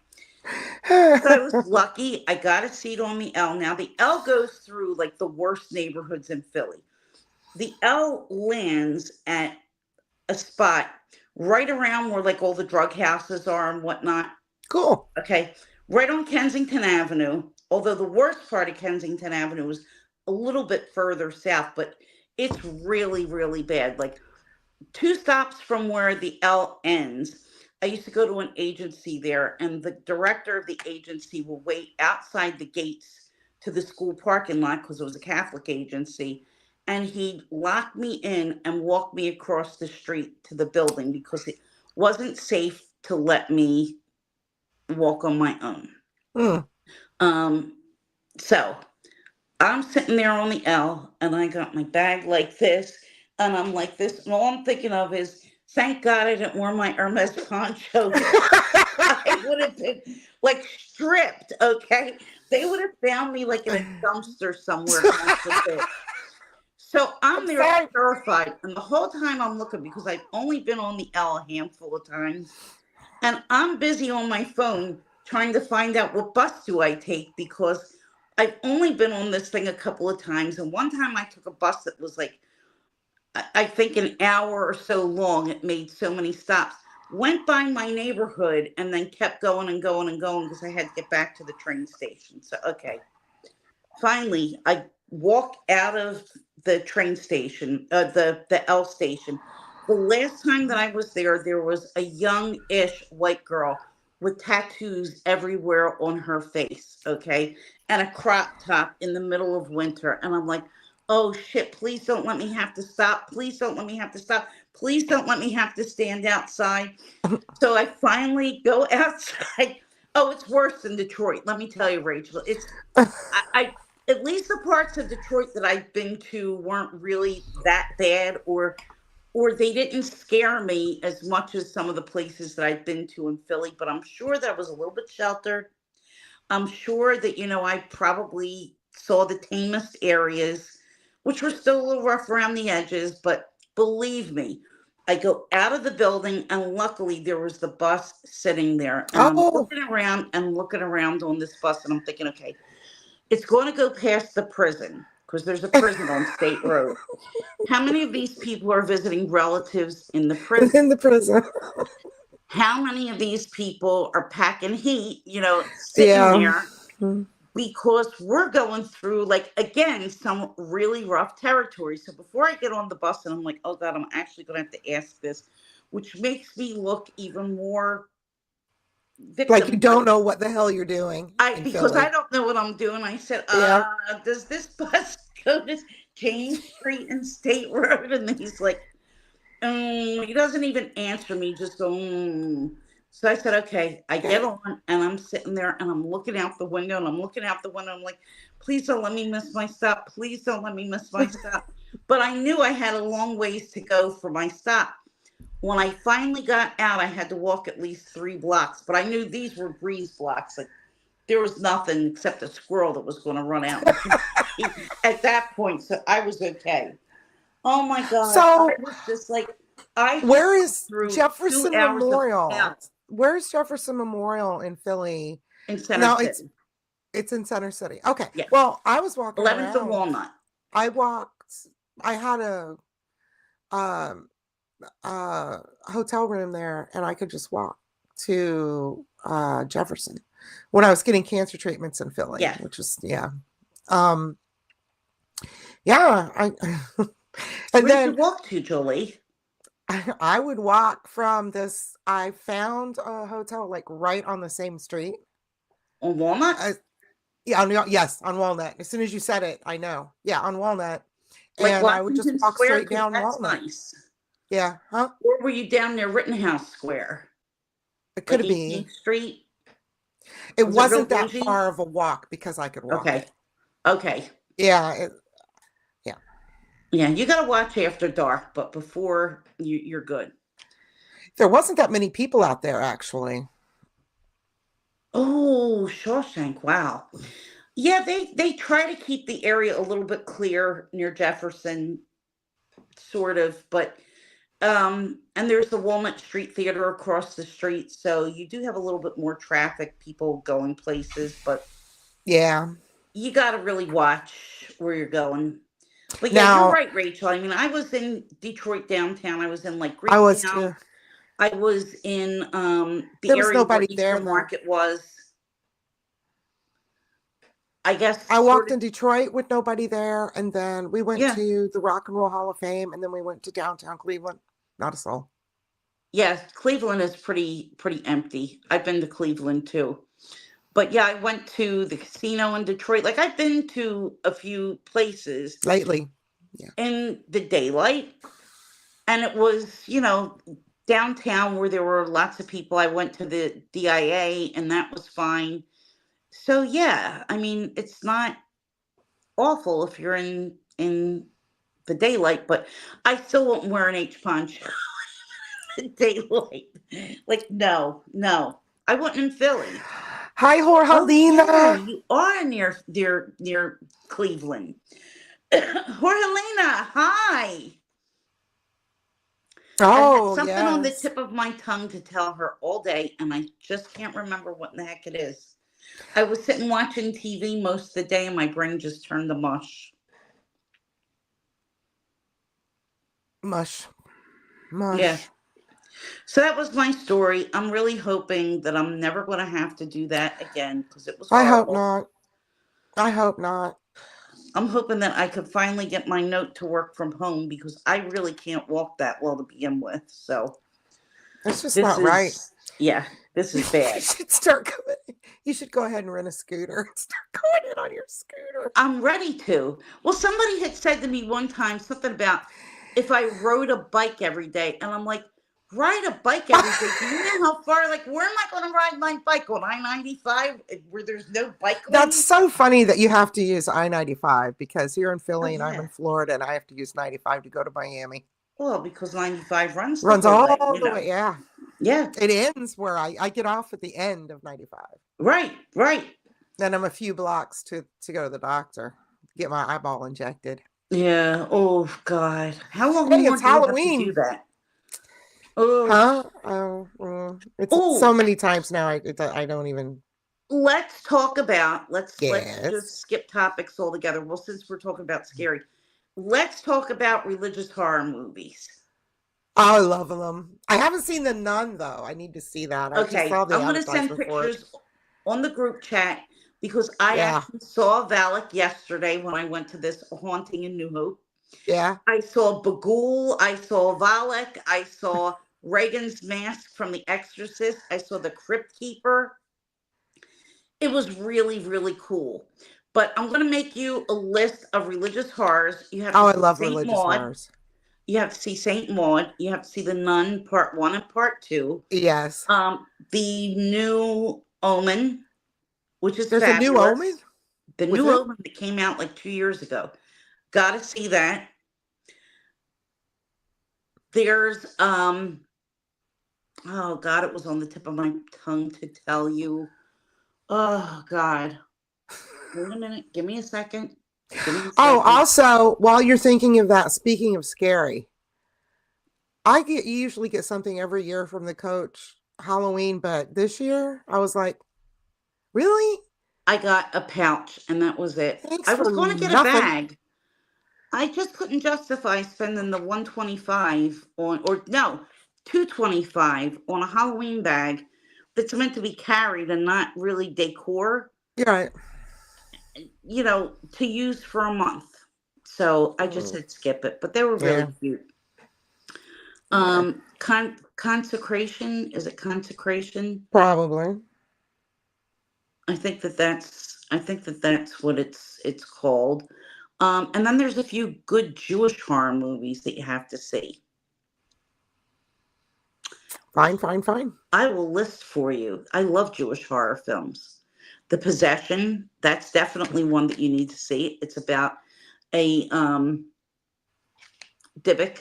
So I was lucky. I got a seat on the L. Now, the L goes through like the worst neighborhoods in Philly. The L lands at a spot right around where like all the drug houses are and whatnot. Cool. Okay. Right on Kensington Avenue. Although the worst part of Kensington Avenue is a little bit further south, but it's really, really bad. Like 2 stops from where the L ends. I used to go to an agency there, and the director of the agency will wait outside the gates to the school parking lot because it was a Catholic agency. And he'd lock me in and walk me across the street to the building because it wasn't safe to let me walk on my own. Mm. Um, so I'm sitting there on the L and I got my bag like this and I'm like this. And all I'm thinking of is, thank God I didn't wear my Hermes poncho. I would have been like stripped, okay? They would have found me like in a dumpster somewhere. So I'm I'm there sorry. terrified. And the whole time I'm looking because I've only been on the L a handful of times. And I'm busy on my phone trying to find out what bus do I take because I've only been on this thing a couple of times. And one time I took a bus that was like, I think an hour or so long. It made so many stops. Went by my neighborhood and then kept going and going and going because I had to get back to the train station. So, okay. Finally, I walk out of the train station, the L station. The last time that I was there, there was a young-ish white girl with tattoos everywhere on her face, okay, and a crop top in the middle of winter. And I'm like, oh shit, please don't let me have to stop. Please don't let me have to stop. Please don't let me have to stand outside. So I finally go outside. Oh, it's worse than Detroit. Let me tell you, Rachel. I at least the parts of Detroit that I've been to weren't really that bad, or they didn't scare me as much as some of the places that I've been to in Philly. But I'm sure that I was a little bit sheltered. I'm sure that I probably saw the tamest areas, which were still a little rough around the edges. But believe me, I go out of the building, and luckily there was the bus sitting there, and I'm Oh, looking around on this bus, and I'm thinking, okay, it's going to go past the prison because there's a prison on State Road. How many of these people are visiting relatives in the prison? in the prison. How many of these people are packing heat, sitting Yeah. there because we're going through, like, again, some really rough territory. So before I get on the bus and I'm like, oh God, I'm actually going to have to ask this, which makes me look even more Like you don't victimized. know what the hell you're doing in Because I Philly. don't know what I'm doing. I said, Yeah. does this bus go to James Street and State Road? And then he's like, he doesn't even answer me, just go, So I said, okay. I get on and I'm sitting there and I'm looking out the window and I'm looking out the window. I'm like, please don't let me miss my stop. Please don't let me miss my stop. But I knew I had a long ways to go for my stop. When I finally got out, I had to walk at least 3 blocks, but I knew these were breeze blocks. Like there was nothing except a squirrel that was going to run out at that point. So I was okay. Oh my God. I So, was just like, I just where went is through 2 Jefferson hours of Memorial? hell Where's Jefferson Memorial in Philly? in Center No, City. it's in Center City. Okay. Yes. Well, I was walking 11th and around. Walnut. I walked. I had a um hotel room there, and I could just walk to Jefferson when I was getting cancer treatments in Philly, Yes. which was um yeah. I and Where'd you then walk to, Jolie? I would walk from this. I found a hotel like right on the same street. On Walnut? Yeah, yes, on Walnut. As soon as you said it, I know. Yeah, on Walnut. Like And I would just Washington walk Square? straight Because down that's Walnut. nice. Yeah, huh? Or were you down near Rittenhouse Square? It Like could be. 18th Street? It Was it real wasn't that bougie? far of a walk because I could walk Okay. it. Okay. Yeah, yeah. Yeah, you got to watch after dark, but before you're good. There wasn't that many people out there, actually. Oh, Shawshank. Wow. Yeah, they try to keep the area a little bit clear near Jefferson, sort of, but and there's the Walnut Street Theater across the street, so you do have a little bit more traffic, people going places, but Yeah. you got to really watch where you're going. But yeah, you're Now, right, Rachel. I mean, I was in Detroit downtown. I was in like I was Greektown. too. I was in the There was area where nobody Easter there though. Market was. I guess I sort walked of. in Detroit with nobody there, and then we went Yeah. to the Rock and Roll Hall of Fame, and then we went to downtown Cleveland. Not a soul. Yeah, Cleveland is pretty empty. I've been to Cleveland too. But yeah, I went to the casino in Detroit. Like I've been to a few places Lately. Yeah. in the daylight, and it was, downtown where there were lots of people. I went to the DIA and that was fine. So yeah, I mean, it's not awful if you're in the daylight, but I still won't wear an H punch in daylight. Like no, no. I wasn't in Philly. Hi, Oh yeah, Jorgelina. you are near Cleveland. Jorgelina, hi. I had Oh, something on the yes. tip of my tongue to tell her all day, and I just can't remember what in the heck it is. I was sitting watching TV most of the day, and my brain just turned to mush. Mush. Yeah. Mush. So that was my story. I'm really hoping that I'm never going to have to do that again because it was I hope horrible. not. I hope not. I'm hoping that I could finally get my note to work from home because I really can't walk that well to begin with. So It's just this not right. is, yeah, this is You bad. should start going. You should go ahead and rent a scooter and start going in on your scooter. I'm ready to. Well, somebody had said to me one time something about if I rode a bike every day. And I'm like, ride a bike every day. Do you know how far? Like, where am I going to ride my bike? On I-95 where there's no bike That's lanes? so funny that you have to use I-95 because you're in Oh, Philly and I'm yeah. in Florida and I have to use 95 to go to Miami. Well, because 95 runs the Runs whole way, all the way. Yeah. Yeah. It ends where I get off at the end of 95. Right, right. Then I'm a few blocks to go to the doctor, get my eyeball injected. Yeah. Oh, God. How long Hey, more it's do you have to do Halloween. that? Oh, Huh? Oh, it's so oh, many times now. I don't even let's talk about let's guess. just skip topics altogether. Well, since we're talking about scary, let's talk about religious horror movies. I love them. I haven't seen The Nun though. I need to see that. I just Okay, saw the I'm gonna send advertisement for it. pictures on the group chat because I Yeah, actually saw Valak yesterday when I went to this haunting in New Hope. yeah. I saw Bagul, I saw Valak, I saw Reagan's mask from The Exorcist, I saw the Crypt Keeper. It was really, really cool. But I'm going to make you a list of religious horrors. You have to Oh, I see love Saint religious Maud. horrors. You have to see Saint Maud. You have to see The Nun Part 1 and Part 2. Yes. The New Omen, which is There's a new fabulous. Omen The with New it. Omen that came out like 2 years ago. Got to see that. There's oh God, it was on the tip of my tongue to tell you. Oh God. Wait a minute. Give me a second. Oh, also, while you're thinking of that, speaking of scary, I usually get something every year from the coach Halloween, but this year I was like, really? I got a pouch and that was it. Thanks I for was going to get a nothing. bag. I just couldn't justify spending the 125 on, or no, 225 on a Halloween bag that's meant to be carried and not really decor, You're right. To use for a month. So I just said skip it, but they were really Yeah. cute. Yeah. Consecration, is it consecration? Probably. I think that's what it's called. And then there's a few good Jewish horror movies that you have to see. Fine, fine, fine. I will list for you. I love Jewish horror films. The Possession, that's definitely one that you need to see. It's about a Dybbuk.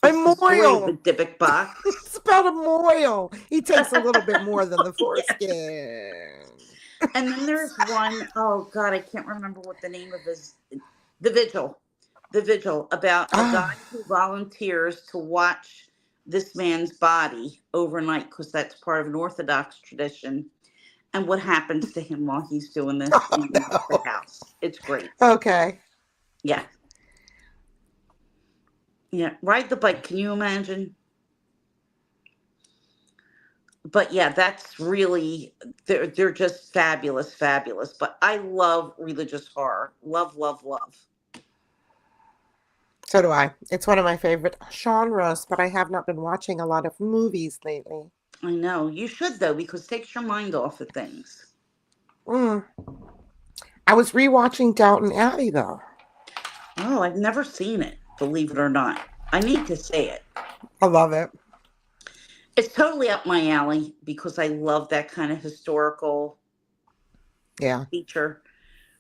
A It's the story of the moil. Dybbuk box. It's about a moil. He takes a little bit more than the Yes. foreskin. And then there's one, oh God, I can't remember what the name of his, The Vigil. The Vigil, about a guy who volunteers to watch this man's body overnight because that's part of an Orthodox tradition, and what happens to him while he's doing this Oh, in the no. house. It's great. Okay. Yeah. Yeah. Ride the bike. Can you imagine? But yeah, that's really, they're just fabulous, fabulous. But I love religious horror. Love, love, love. So do I. It's one of my favorite genres, but I have not been watching a lot of movies lately. I know. You should though, because it takes your mind off of things. Mm. I was rewatching Downton Abbey though. Oh, I've never seen it, believe it or not. I need to say it. I love it. It's totally up my alley because I love that kind of historical Yeah. feature.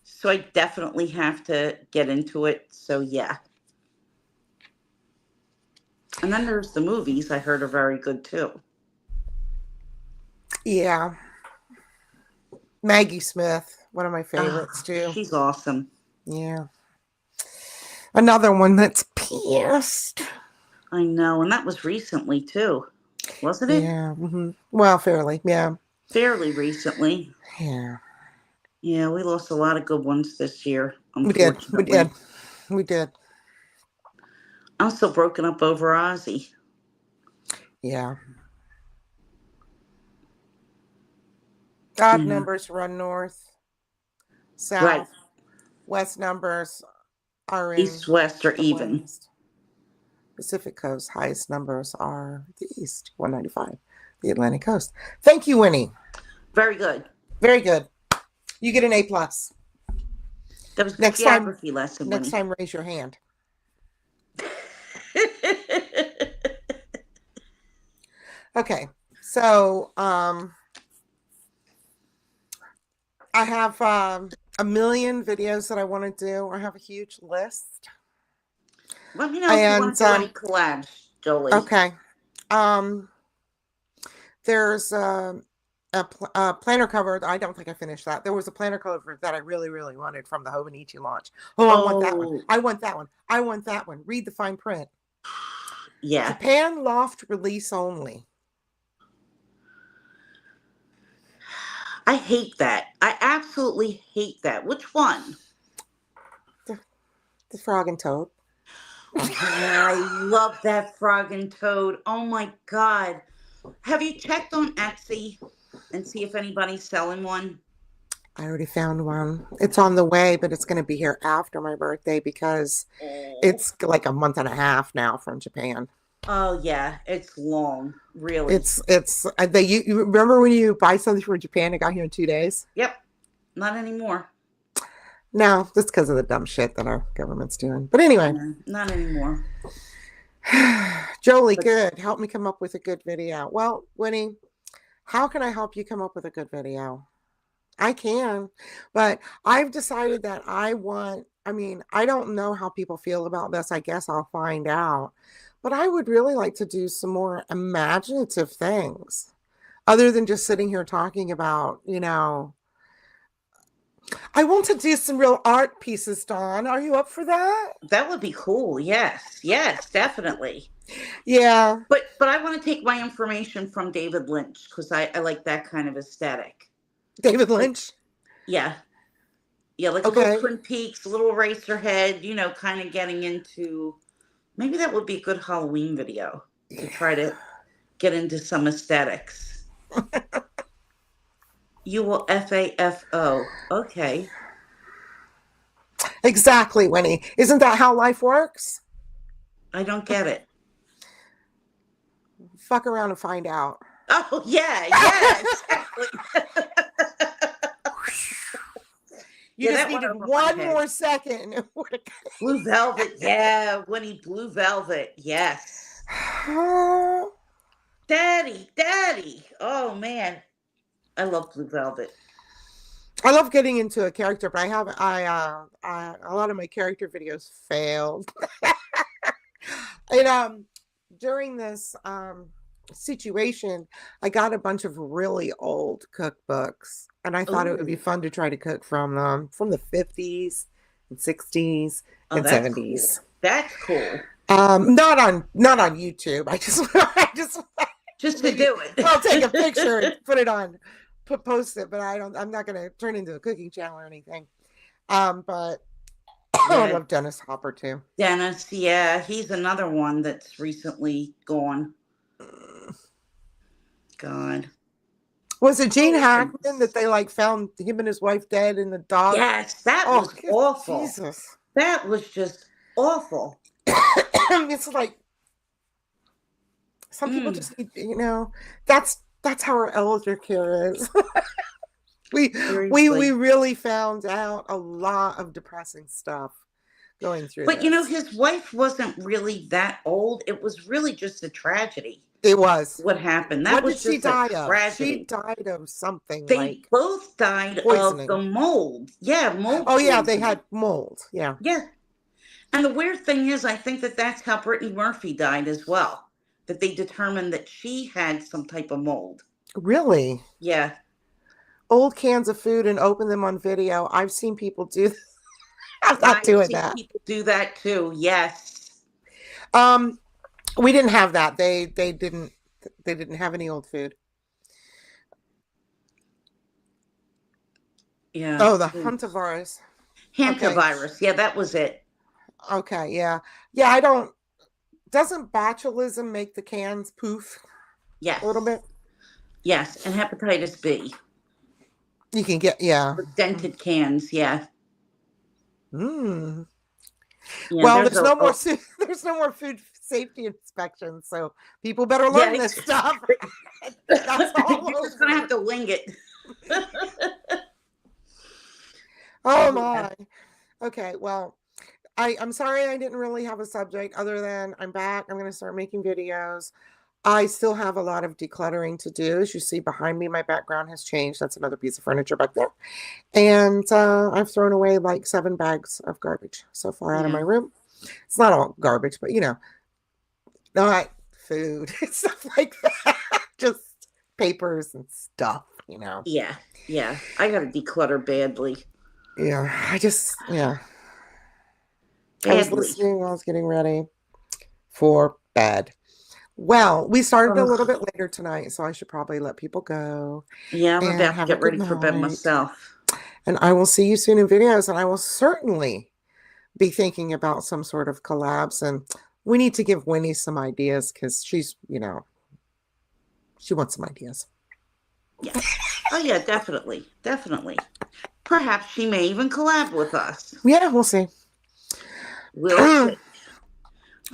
So I definitely have to get into it. So yeah. And then there's the movies I heard are very good too. Yeah. Maggie Smith, one of my favorites too. She's awesome. Yeah. Another one that's pissed. I know. And that was recently too, wasn't it? Yeah. Mm-hmm. Well, fairly. Yeah. Fairly recently. Yeah. Yeah, we lost a lot of good ones this year. We did. We Unfortunately. did. We did. I'm still broken up over Ozzy. Yeah. Odd Yeah. numbers run north, south, Right. west numbers are in East, west, or the even. west. Pacific coast highest numbers are the east, 195, the Atlantic coast. Thank you, Winnie. Very good. Very good. You get an A+. That was a Next time- geography lesson. Next Winnie. time, raise your hand. Okay, so I have a million videos that I want to do. I have a huge list. Let me know if you want to do And, any collabs, Jolie. Okay. There's a planner cover. I don't think I finished that. There was a planner cover that I really, really wanted from the Hobonichi launch. Oh, I want that one. Oh. I want that one. I want that one. Read the fine print. Yeah. Japan Loft release only. I hate that. I absolutely hate that. Which one? The Frog and Toad. I love that Frog and Toad. Oh my God. Have you checked on Etsy and see if anybody's selling one? I already found one. It's on the way, but it's going to be here after my birthday because it's like a month and a half now from Japan. Oh yeah, it's long, really. You remember when you buy something from Japan, it got here in 2 days? Yep, not anymore. No, that's because of the dumb shit that our government's doing. But anyway, Yeah, not anymore. Jolie, good. Help me come up with a good video. Well, Winnie, how can I help you come up with a good video? I can, but I've decided that I don't know how people feel about this. I guess I'll find out. But I would really like to do some more imaginative things other than just sitting here talking about, I want to do some real art pieces, Dawn. Are you up for that? That would be cool. Yes, definitely. Yeah. But I want to take my information from David Lynch because I like that kind of aesthetic. David Lynch? Yeah. Yeah, like a little Twin Peaks, a little Eraserhead, kind of getting into, maybe that would be a good Halloween video to try to get into some aesthetics. You will FAFO. Okay. Exactly, Winnie. Isn't that how life works? I don't get it. Fuck around and find out. Oh, yeah, exactly. You just needed one more second. Blue Velvet, yeah. Winnie, Blue Velvet, yes. Daddy. Oh, man. I love Blue Velvet. I love getting into a character, but a lot of my character videos failed. And during this situation, I got a bunch of really old cookbooks, and I thought it would be Ooh. fun to try to cook from them from the 50s and 60s Oh, and that's cool. 70s. That's cool. Not on YouTube. I just I just Just to maybe do it. I'll take a picture and put it on, post it, but I'm not gonna turn into a cooking channel or anything. But I Yeah, love Dennis Hopper too. Dennis. Yeah, he's another one that's recently gone. God. Was it Gene Oh, Hackman that goodness. they like found him and his wife dead in the dog? Yes, that Oh, was awful. Jesus. That was just awful. It's like some people Mm, just need, that's how our elder care is. we seriously. really found out a lot of depressing stuff going through But this. his wife wasn't really that old. It was really just a tragedy. It was. What happened? That What did was she just a die of? She tragedy. died of something They like both died of the poisoning. mold. Yeah, mold Oh yeah, they poisoning. had mold. Yeah. Yeah. And the weird thing is, I think that that's how Brittany Murphy died as well. That they determined that she had some type of mold. Really? Yeah. Old cans of food and open them on video. I've seen people do I'm not I've doing seen that. people do that too. Yes. We didn't have that. They didn't have any old food. Yeah. Oh, the hantavirus. Hantavirus. Yeah, that was it. Okay, yeah. Yeah, doesn't botulism make the cans poof Yes. a little bit? Yes. And hepatitis B. You can get, yeah. With dented cans. Yeah. Mm. Yeah, Well, there's no more food safety inspections, so people better learn this stuff. That's all You're just gonna have to wing it. Oh my. Okay, well, I'm sorry I didn't really have a subject other than I'm back. I'm going to start making videos. I still have a lot of decluttering to do. As you see behind me, my background has changed. That's another piece of furniture back there. And I've thrown away like 7 bags of garbage so far out of my room. It's not all garbage, but not food, stuff like that. Just papers and stuff, Yeah. Yeah. I got to declutter badly. Yeah. I was Badly. listening while I was getting ready for bed. Well, we started a little bit later tonight, so I should probably let people go. Yeah, I'm And about to have a get good ready for bed night. myself. And I will see you soon in videos, and I will certainly be thinking about some sort of collabs. And we need to give Winnie some ideas because she's, she wants some ideas. Yeah. Oh, yeah, definitely. Definitely. Perhaps she may even collab with us. Yeah, we'll see. We'll see.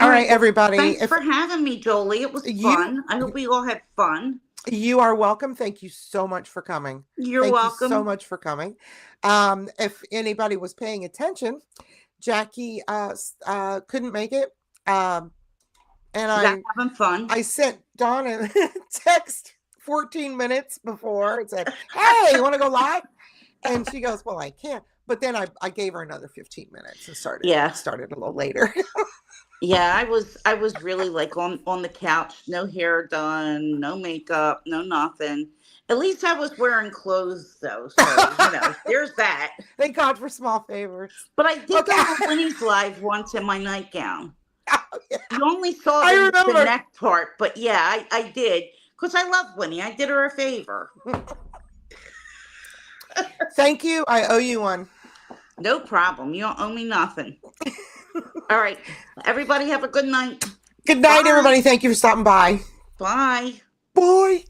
All right, everybody. Thanks for having me, Jolie. It was fun. I hope we all had fun. You are welcome. Thank you so much for coming. You're Thank welcome. you so much for coming. If anybody was paying attention, Jackie couldn't make it. And having fun. I sent Dawn a text 14 minutes before and said, "Hey, you want to go live?" And she goes, "Well, I can't." But then I gave her another 15 minutes and started a little later. Yeah, I was really like on the couch, no hair done, no makeup, no nothing. At least I was wearing clothes though, so there's that. Thank God for small favors. But I did go to Winnie's live once in my nightgown. Oh, yeah. You only saw the neck part, but yeah, I did because I love Winnie. I did her a favor. Thank you. I owe you one. No problem. You don't owe me nothing. All right. Everybody have a good night. Good night, everybody. Thank you for stopping by. Bye. Bye.